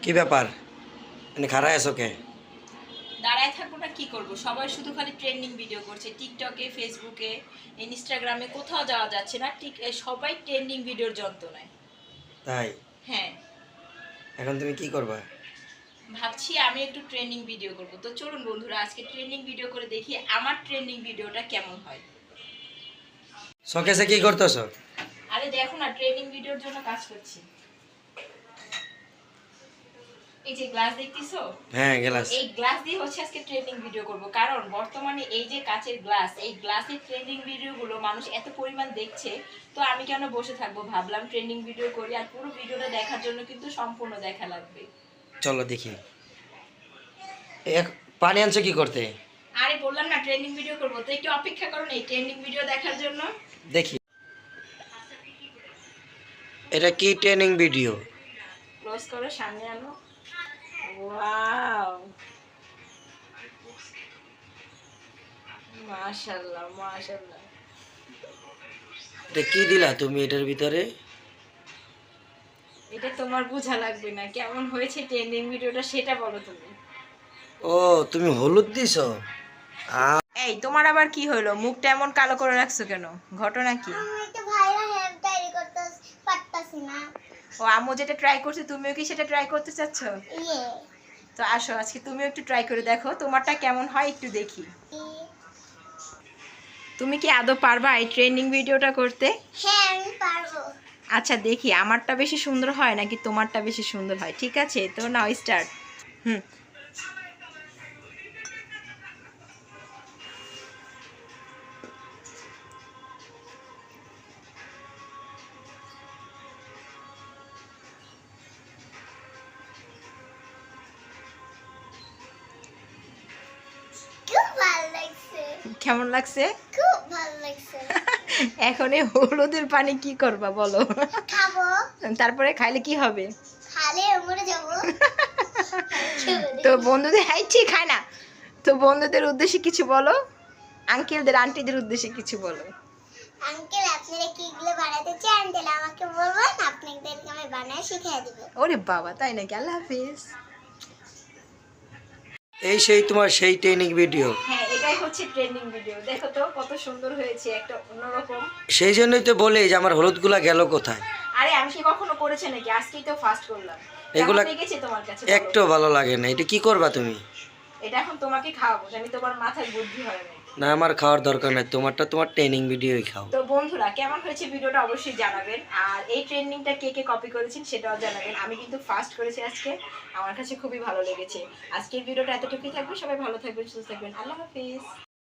কি ব্যাপার? মানে খাড়ায় আছো কে? দাঁড়ায় থাকবো না, কি করব? সবাই শুধু খালি ট্রেন্ডিং ভিডিও করছে, টিকটকে, ফেসবুকে, ইনস্টাগ্রামে, কোথাও যাওয়া যাচ্ছে না। ঠিক সবাই ট্রেন্ডিং ভিডিওর যন্ত্রণায়। তাই? হ্যাঁ, এখন তুমি কি করবা? ভাবছি আমি একটু ট্রেন্ডিং ভিডিও করব। তো চলুন বন্ধুরা, আজকে ট্রেন্ডিং ভিডিও করে দেখি আমার ট্রেন্ডিং ভিডিওটা কেমন হয়। শোকেসে কি করতেছো? আরে দেখো না, ট্রেন্ডিং ভিডিওর জন্য কাজ করছি। এই যে গ্লাস দেখতেছো, হ্যাঁ, তো গেলাস। এই গ্লাস দিয়ে হচ্ছে আজকে ট্রেন্ডিং ভিডিও করব, কারণ বর্তমানে এই যে কাচের গ্লাস, এই গ্লাসের ট্রেন্ডিং ভিডিওগুলো মানুষ এত পরিমাণ দেখছে। তো আমি কেন বসে থাকবো, ভাবলাম ট্রেন্ডিং ভিডিও করি। আর পুরো ভিডিওটা দেখার জন্য কিন্তু সম্পূর্ণ দেখা লাগবে। চলো দেখি। এক পানি আনছো কি করতে? আরে বললাম না ট্রেন্ডিং ভিডিও করব, তো একটু অপেক্ষা করুন এই ট্রেন্ডিং ভিডিও দেখার জন্য। দেখি। এটা কি ট্রেনিং ভিডিও? ক্লোজ করো, সামনে আনো। ওয়াও, মাশাআল্লাহ মাশাআল্লাহ। এটা কি দিলা তুমি এটার ভিতরে? এটা তোমার বোঝা লাগবে না, কেমন হয়েছে ট্রেন্ডিং ভিডিওটা সেটা বলো তুমি। ও, তুমি হলুদ দিছো? এই তোমার আবার কি হলো, মুখটা এমন কালো করে রাখছো কেন? ঘটনা কি? ও, আম্মু যেটা ট্রাই করছে তুমিও কি সেটা ট্রাই করতে চাচ্ছ? তো আসো আজকে তুমিও একটু ট্রাই করে দেখো তোমারটা কেমন হয়, একটু দেখি। তুমি কি আদৌ পারবা এই ট্রেন্ডিং ভিডিওটা করতে? হ্যাঁ, আমি পারবো। আচ্ছা দেখি আমারটা বেশি সুন্দর হয় নাকি তোমারটা বেশি সুন্দর হয়। ঠিক আছে, তো নাও স্টার্ট। হুম। খুব ভালো লাগছে। কেমন লাগছে? খুব ভালো লাগছে। এখন এই হলুদের পানি কি করবা বলো? খাবো। তারপরে খাইলে কি হবে? খালে মরে যাবো। তো বন্ধুদের হাইছি খায় না, তো বন্ধুদের উদ্দেশ্যে কিছু বলো, আঙ্কেলদের আন্টিদের উদ্দেশ্যে কিছু বলো। আঙ্কেল, আপনারা কি এগুলো বানাতে চান তাহলে আমাকে বলবেন, আপনাদেরকে আমি বানায় শিখিয়ে দেবো। ওরে বাবা, তাই নাকি? আল্লাহ হাফিজ। এই সেই তোমার সেই ট্রেনিং ভিডিও? হ্যাঁ, এটাই হচ্ছে ট্রেন্ডিং ভিডিও। দেখো তো কত সুন্দর হয়েছে, একটা অন্যরকম। সেই জন্যই তো বলি যে আমার হলুদগুলা গেল কোথায়। আরে আমি কি কখনো করেছে নাকি? আজকেই তো ফার্স্ট করলাম। এগুলা কেমন লেগেছে তোমার কাছে বলো? একটু ভালো লাগে না। এটা কি করবা তুমি? এটা এখন তোমাকে খাওয়াবো, জানি তোমার মাথায় বুদ্ধি হয় না। না, আমার খাওয়ার দরকার নাই, তোমারটা তোমার ট্রেনিং ভিডিওই খাও। তো বন্ধুরা, কেমন হয়েছে ভিডিওটা অবশ্যই জানাবেন। আর এই ট্রেন্ডিংটা কে কে কপি করেছেন সেটাও জানাবেন। আমি কিন্তু ফার্স্ট করেছি আজকে, আমার কাছে খুবই ভালো লেগেছে। আজকের ভিডিওটা এতটুকুই থাকবে। সবাই ভালো থাকবেন, সুস্থ থাকবেন। আল্লাহ হাফিজ।